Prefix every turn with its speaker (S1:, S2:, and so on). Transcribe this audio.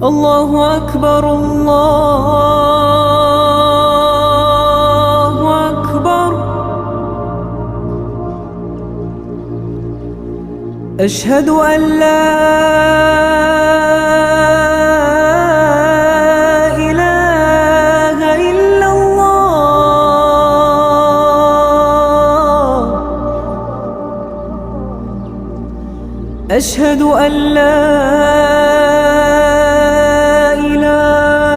S1: الله أكبر الله أكبر. أشهد أن لا إله إلا الله. أشهد أن لا